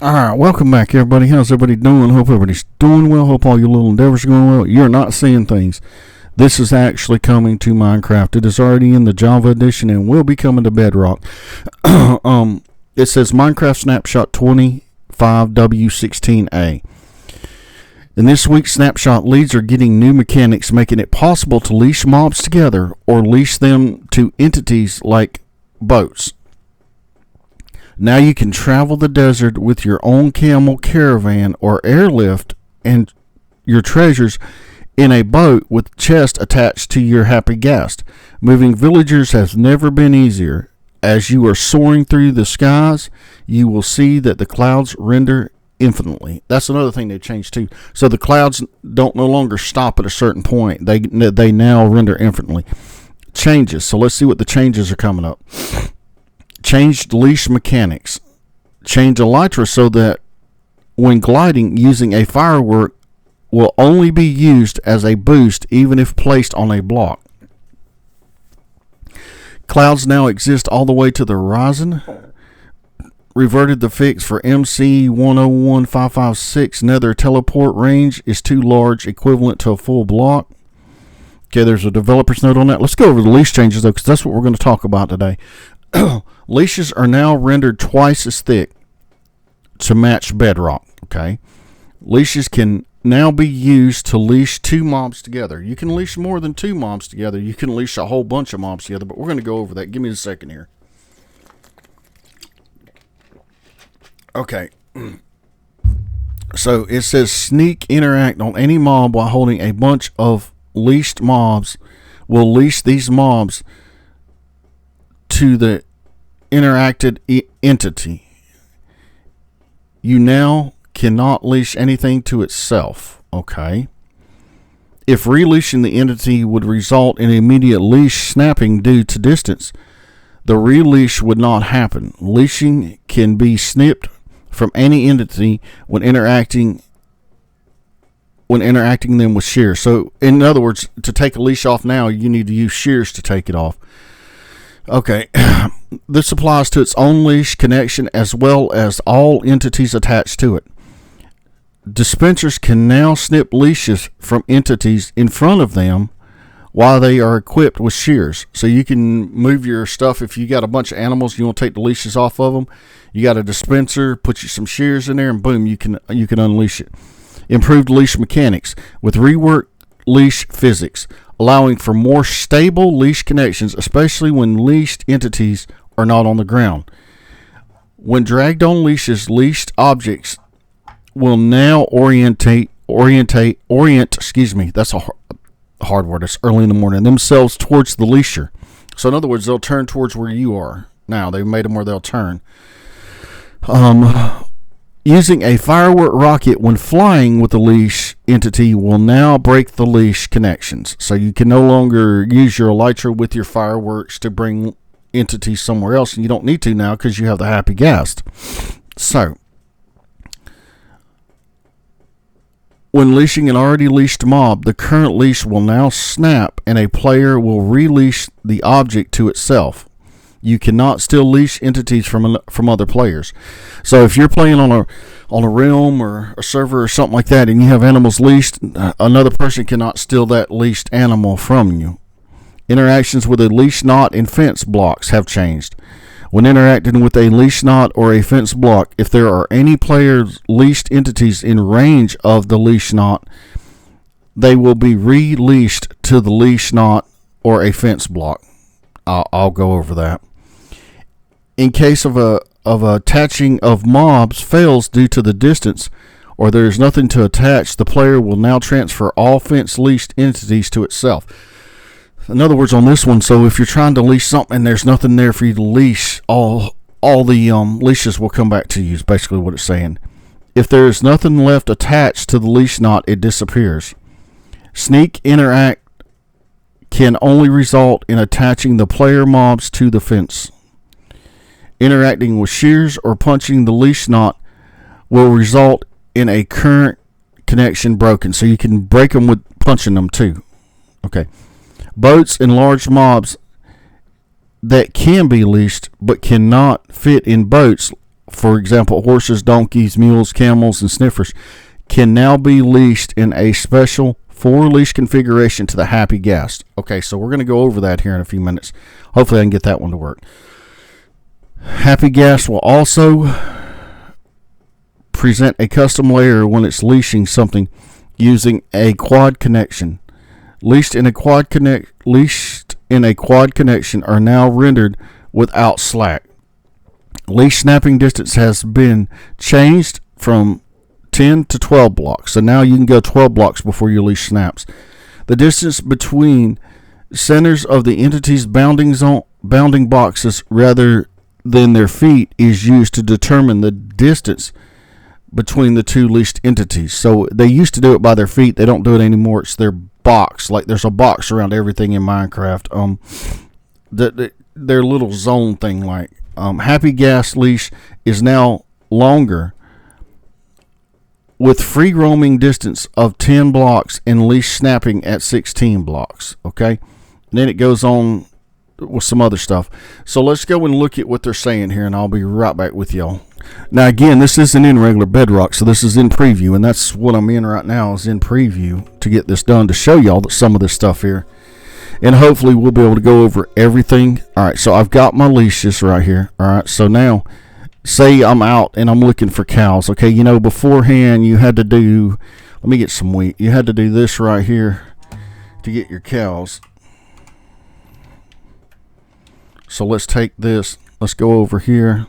All right, welcome back, everybody. How's everybody doing? Hope everybody's doing well. Hope all your little endeavors are going well. You're not seeing things. This is actually coming to Minecraft. It is already in the Java edition and will be coming to Bedrock. It says Minecraft Snapshot 25W16A. In this week's Snapshot, leads are getting new mechanics, making it possible to leash mobs together or leash them to entities like boats. Now you can travel the desert with your own camel caravan or airlift and your treasures in a boat with chest attached to your happy guest. Moving villagers has never been easier. As you are soaring through the skies, you will see that the clouds render infinitely. That's another thing they've changed too. So the clouds don't no longer stop at a certain point. They now render infinitely. Changes. So let's see what the changes are coming up. Changed leash mechanics. Change elytra so that when gliding, using a firework will only be used as a boost even if placed on a block. Clouds now exist all the way to the horizon. Reverted the fix for MC 101556. Nether teleport range is too large, equivalent to a full block. Okay, there's a developer's note on that. Let's go over the leash changes though, because that's what we're going to talk about today. Leashes are now rendered twice as thick to match Bedrock. Okay, leashes can now be used to leash two mobs together. You can leash more than two mobs together. You can leash a whole bunch of mobs together, but we're going to go over that. Give me a second here. Okay. So it says sneak interact on any mob while holding a bunch of leashed mobs. Will leash these mobs to the interacted entity. You now cannot leash anything to itself. Okay. If releashing the entity would result in immediate leash snapping due to distance, the releash would not happen. Leashing can be snipped from any entity when interacting them with shears. So in other words, to take a leash off now, you need to use shears to take it off. Okay, this applies to its own leash connection as well as all entities attached to it. Dispensers can now snip leashes from entities in front of them while they are equipped with shears. So you can move your stuff. If you got a bunch of animals, you want to take the leashes off of them. You got a dispenser, put you some shears in there, and boom, you can unleash it. Improved leash mechanics with reworked leash physics, allowing for more stable leash connections, especially when leashed entities are not on the ground. When dragged on leashes, leashed objects will now orient, that's a hard word, it's early in the morning, themselves towards the leasher. So in other words, they'll turn towards where you are. Now, they've made them where they'll turn. Using a firework rocket when flying with the leash entity will now break the leash connections. So you can no longer use your elytra with your fireworks to bring entities somewhere else, and you don't need to now because you have the happy guest. So, when leashing an already leashed mob, the current leash will now snap and a player will releash the object to itself. You cannot still leash entities from other players. So if you're playing on a realm or a server or something like that, and you have animals leashed, another person cannot steal that leashed animal from you. Interactions with a leash knot and fence blocks have changed. When interacting with a leash knot or a fence block, if there are any players' leashed entities in range of the leash knot, they will be releashed to the leash knot or a fence block. I'll go over that. In case of attaching of mobs fails due to the distance or there is nothing to attach, the player will now transfer all fence leashed entities to itself. In other words, on this one, so if you're trying to leash something and there's nothing there for you to leash, all the leashes will come back to you, is basically what it's saying. If there is nothing left attached to the leash knot, it disappears. Sneak interact can only result in attaching the player mobs to the fence. Interacting with shears or punching the leash knot will result in a current connection broken. So you can break them with punching them too. Okay. Boats and large mobs that can be leashed but cannot fit in boats for example, horses, donkeys, mules, camels, and sniffers, can now be leashed in a special 4-leash configuration to the happy guest. Okay, so we're going to go over that here in a few minutes. Hopefully I can get that one to work. Happy guest will also present a custom layer when it's leashing something using a quad connection. Leashed in a quad connection are now rendered without slack. Leash snapping distance has been changed from 10 to 12 blocks. So now you can go 12 blocks before your leash snaps. The distance between centers of the entity's bounding boxes rather than their feet is used to determine the distance between the two leashed entities. So they used to do it by their feet. They don't do it anymore. It's their box. Like there's a box around everything in Minecraft. Their little zone thing. Like happy gas leash is now longer with free roaming distance of 10 blocks and leash snapping at 16 blocks. Okay, and then it goes on with some other stuff. So let's go and look at what they're saying here, and I'll be right back with y'all. Now again, this isn't in regular Bedrock, so this is in preview, and that's what I'm in right now, is in preview to get this done, to show y'all some of this stuff here, and hopefully we'll be able to go over everything. All right, so I've got my leashes right here. All right, so now say I'm out and I'm looking for cows. Okay, you know, beforehand you had to do, let me get some wheat, you had to do this right here to get your cows. So let's take this, let's go over here.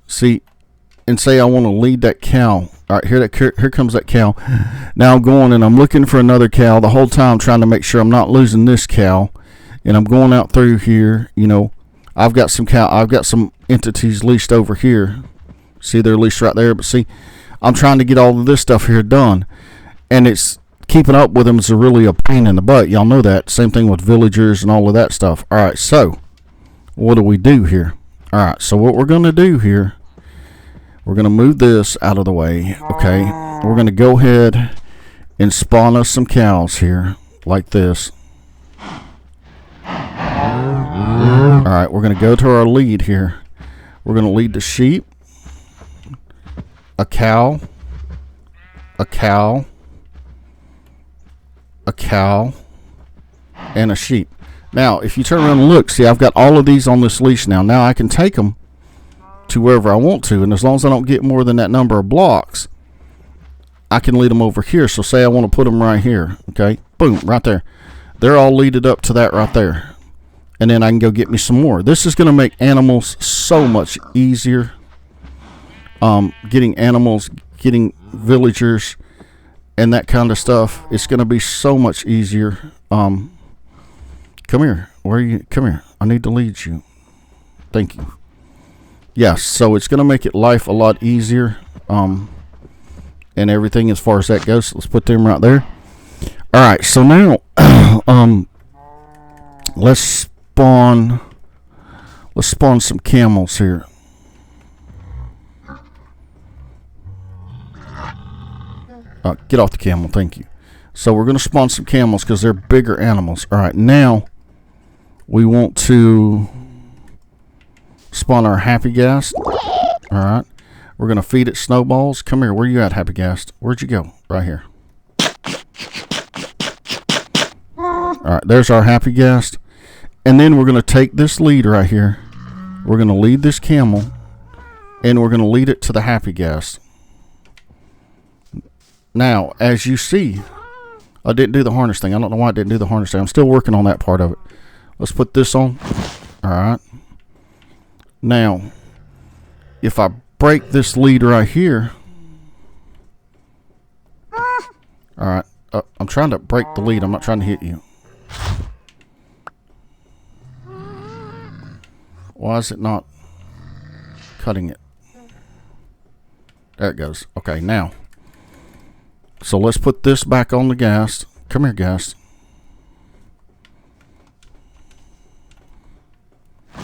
See, and say I want to lead that cow. All right, here comes that cow. Now I'm going and I'm looking for another cow the whole time, trying to make sure I'm not losing this cow. And I'm going out through here. You know, I've got some entities leashed over here. See, they're leashed right there. But see, I'm trying to get all of this stuff here done, and it's keeping up with them is really a pain in the butt. Y'all know that. Same thing with villagers and all of that stuff. All right, so what do we do here? All right, so what we're going to do here, we're going to move this out of the way. Okay, we're going to go ahead and spawn us some cows here like this. All right, we're going to go to our lead here. We're going to lead the sheep, a cow, a cow, a cow, and a sheep. Now, if you turn around and look, see, I've got all of these on this leash now. Now I can take them to wherever I want to, and as long as I don't get more than that number of blocks, I can lead them over here. So say I want to put them right here. Okay, boom, right there. They're all leaded up to that right there. And then I can go get me some more. This is going to make animals so much easier. Getting animals, getting villagers, and that kind of stuff. It's going to be so much easier. Come here. Where are you? Come here. I need to lead you. Thank you. Yes, so it's going to make life a lot easier. And everything as far as that goes. So let's put them right there. All right, so now let's spawn some camels here. Get off the camel, thank you. So we're going to spawn some camels because they're bigger animals. All right, now we want to spawn our happy ghast. All right, we're going to feed it snowballs. Come here, where you at, happy ghast? Where'd you go? Right here. All right, there's our happy ghast. And then we're going to take this lead right here. We're going to lead this camel, and we're going to lead it to the happy ghast. Now, as you see, I didn't do the harness thing. I don't know why I didn't do the harness thing. I'm still working on that part of it. Let's put this on. All right. Now, if I break this lead right here. All right. I'm trying to break the lead. I'm not trying to hit you. Why is it not cutting it? There it goes. Okay, now. So let's put this back on the ghast. Come here, ghast. All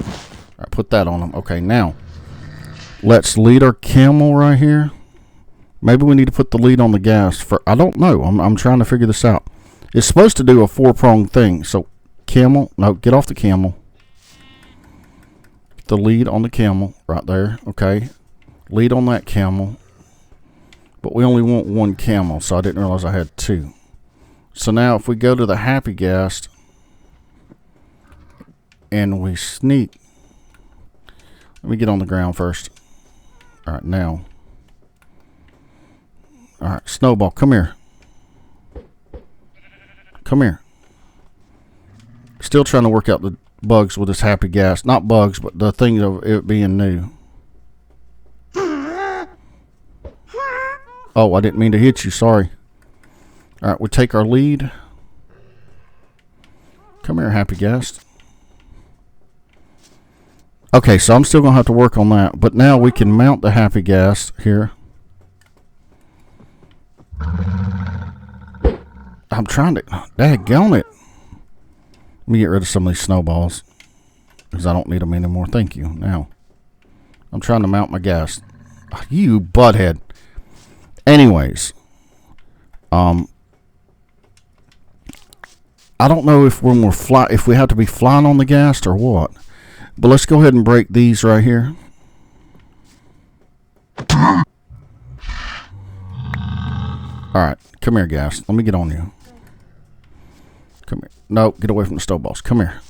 right, put that on them. Okay, now let's lead our camel right here. Maybe we need to put the lead on the ghast for. I don't know. I'm trying to figure this out. It's supposed to do a 4-pronged thing. So camel. No, get off the camel. the lead on the camel right there. Okay, lead on that camel, but we only want one camel, so I didn't realize I had two. So now if we go to the happy gas and we sneak, let me get on the ground first. All right, now. All right, Snowball, come here. Come here. Still trying to work out the bugs with this happy gas. Not bugs, but the thing of it being new. Oh, I didn't mean to hit you. Sorry. All right, we take our lead. Come here, happy gas. Okay, so I'm still going to have to work on that. But now we can mount the happy gas here. I'm trying to... Daggone it. Let me get rid of some of these snowballs, because I don't need them anymore. Thank you. Now, I'm trying to mount my gas. You butthead. Anyways. I don't know if when we're if we have to be flying on the gas or what. But let's go ahead and break these right here. Alright, come here, gas. Let me get on you. Come here. No, get away from the snowballs. Come here.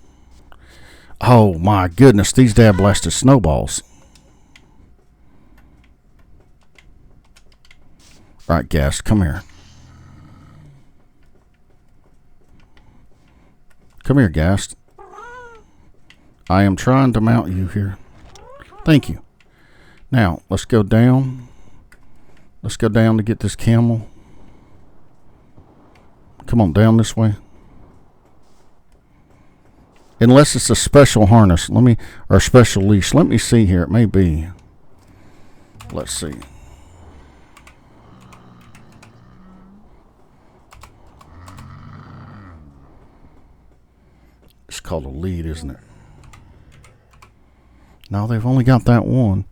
Oh my goodness, these dad blasted snowballs. Alright, gas, come here. Come here, gas. I am trying to mount you here. Thank you. Now, let's go down. Let's go down to get this camel. Come on, down this way. Unless it's a special harness. Or special leash. Let me see here. It may be. Let's see. It's called a lead, isn't it? No, they've only got that one.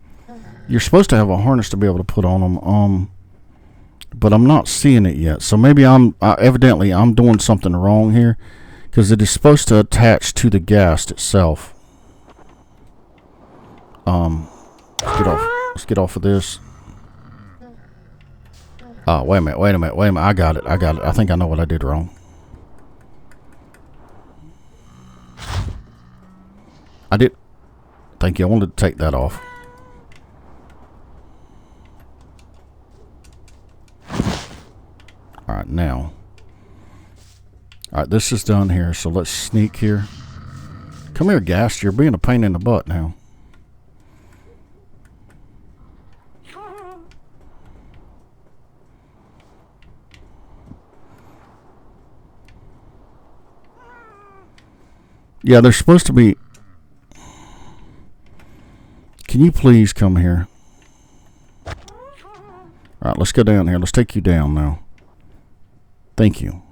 You're supposed to have a harness to be able to put on them. But I'm not seeing it yet. So maybe evidently I'm doing something wrong here, because it is supposed to attach to the gas itself. Let's get off of this. Oh, wait a minute. I got it. I think I know what I did wrong. I did. Thank you. I wanted to take that off. Alright, now. Alright, this is done here, so let's sneak here. Come here, gas. You're being a pain in the butt now. Yeah, they're supposed to be... Can you please come here? Alright, let's go down here. Let's take you down now. Thank you.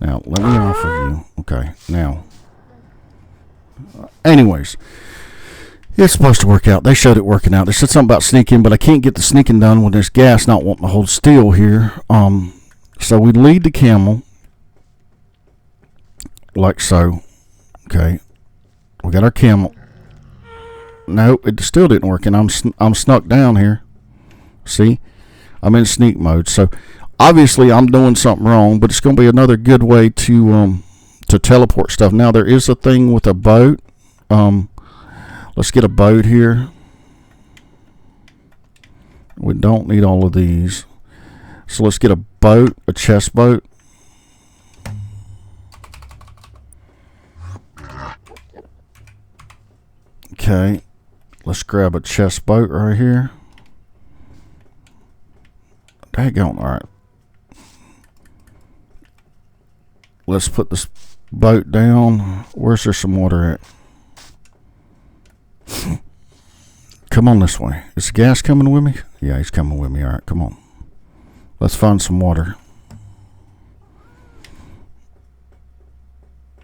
Now, let me off of you. Okay, now. Anyways. It's supposed to work out. They showed it working out. They said something about sneaking, but I can't get the sneaking done with this gas not wanting to hold still here. So we lead the camel. Like so. Okay. We got our camel. No, it still didn't work, and I'm snuck down here. See? I'm in sneak mode. So obviously I'm doing something wrong, but it's going to be another good way to teleport stuff. Now there is a thing with a boat. Let's get a boat here. We don't need all of these. So let's get a boat, a chest boat. Okay. Let's grab a chest boat right here. Daggone, alright. Let's put this boat down. Where's there some water at? Come on this way. Is the gas coming with me? Yeah, he's coming with me. Alright, come on. Let's find some water.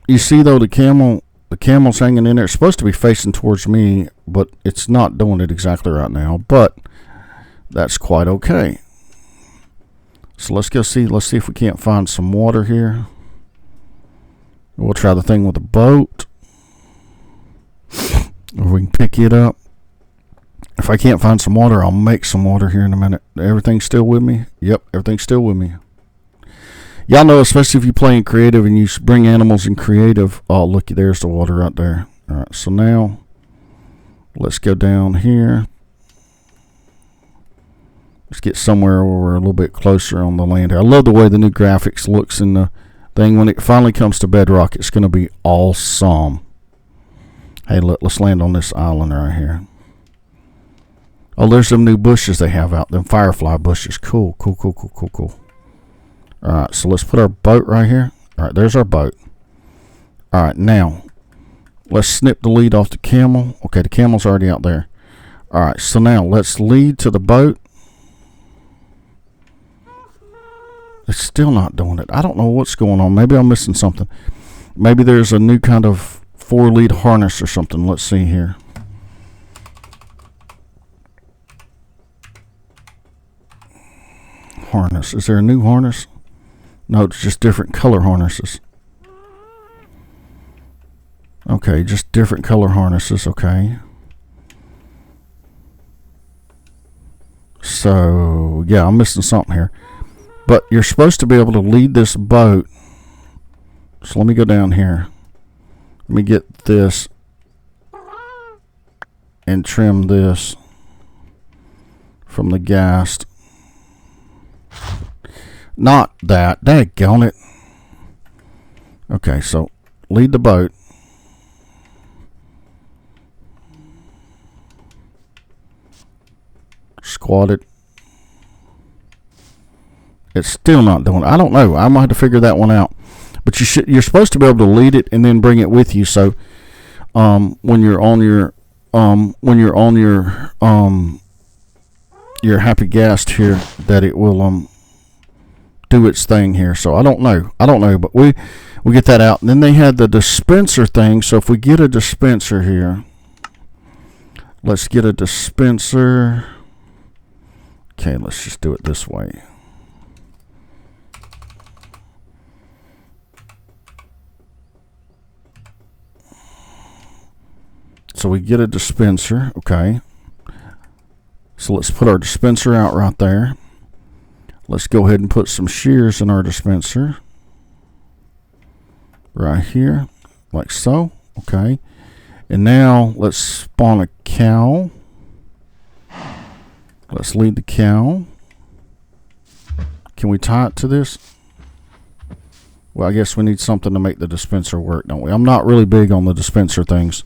You see though, the camel's hanging in there. It's supposed to be facing towards me, but it's not doing it exactly right now. But that's quite okay. So let's go see. Let's see if we can't find some water here. We'll try the thing with the boat. Or we can pick it up. If I can't find some water, I'll make some water here in a minute. Everything's still with me? Yep, everything's still with me. Y'all know, especially if you play in creative and you bring animals in creative. Oh, look, there's the water right there. All right, so now let's go down here. Let's get somewhere where we're a little bit closer on the land here. I love the way the new graphics looks in the thing. When it finally comes to Bedrock, it's going to be awesome. Hey, look, let's land on this island right here. Oh, there's some new bushes they have out. Them firefly bushes. Cool, cool, cool, cool, cool, cool. All right, so let's put our boat right here. All right, there's our boat. All right, now let's snip the lead off the camel. Okay, the camel's already out there. All right, so now let's lead to the boat. It's still not doing it. I don't know what's going on. Maybe I'm missing something. Maybe there's a new kind of 4-lead harness or something. Let's see here. Harness. Is there a new harness? No, it's just different color harnesses. Okay, just different color harnesses. Okay. So, yeah, I'm missing something here. But you're supposed to be able to lead this boat. So let me go down here. Let me get this and trim this from the gast. Not that. Daggone it. Okay, so lead the boat. Squat it. It's still not doing it. I don't know. I might have to figure that one out. But you're supposed to be able to lead it and then bring it with you. So when you're on your happy gast here, that it will do its thing here. So I don't know, but we get that out. And then they had the dispenser thing. So if we get a dispenser here, let's get a dispenser. Okay, let's just do it this way. So we get a dispenser. Okay, so let's put our dispenser out right there. Let's go ahead and put some shears in our dispenser right here, like so. Okay, and now let's spawn a cow. Let's lead the cow. Can we tie it to this? Well, I guess we need something to make the dispenser work, don't we? I'm not really big on the dispenser things.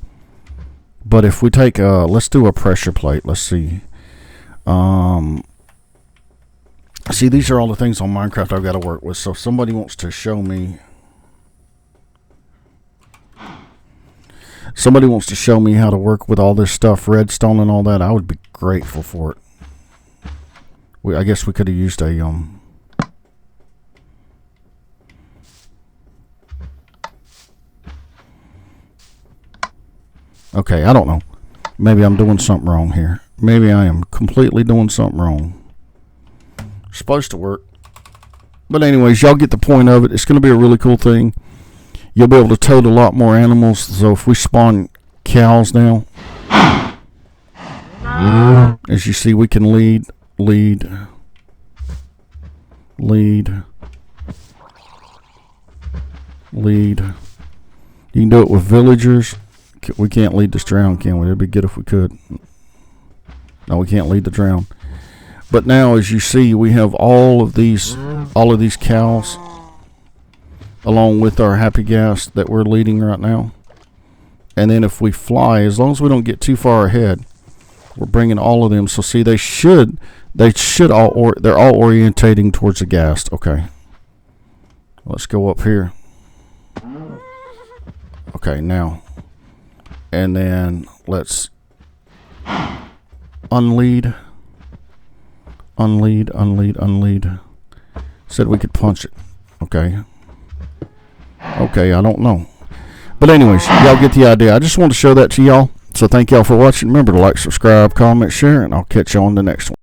But if we take, let's do a pressure plate. Let's see. See, these are all the things on Minecraft I've got to work with. So if somebody wants to show me, how to work with all this stuff, redstone and all that, I would be grateful for it. I guess we could have used a okay, I don't know. Maybe I'm doing something wrong here. Maybe I am completely doing something wrong. Supposed to work. But anyways, y'all get the point of it. It's going to be a really cool thing. You'll be able to tote a lot more animals. So if we spawn cows now, as you see, we can lead. You can do it with villagers. We can't lead this drown, can we? It'd be good if we could. No, we can't lead the drown. But now, as you see, we have all of these cows, along with our happy gas that we're leading right now. And then if we fly, as long as we don't get too far ahead, we're bringing all of them. So see, they're all orientating towards the gas. Okay. Let's go up here. Okay, now. And then let's unlead. Said we could punch it. Okay, I don't know. But anyways, y'all get the idea. I just want to show that to y'all. So thank y'all for watching. Remember to like, subscribe, comment, share, and I'll catch you on the next one.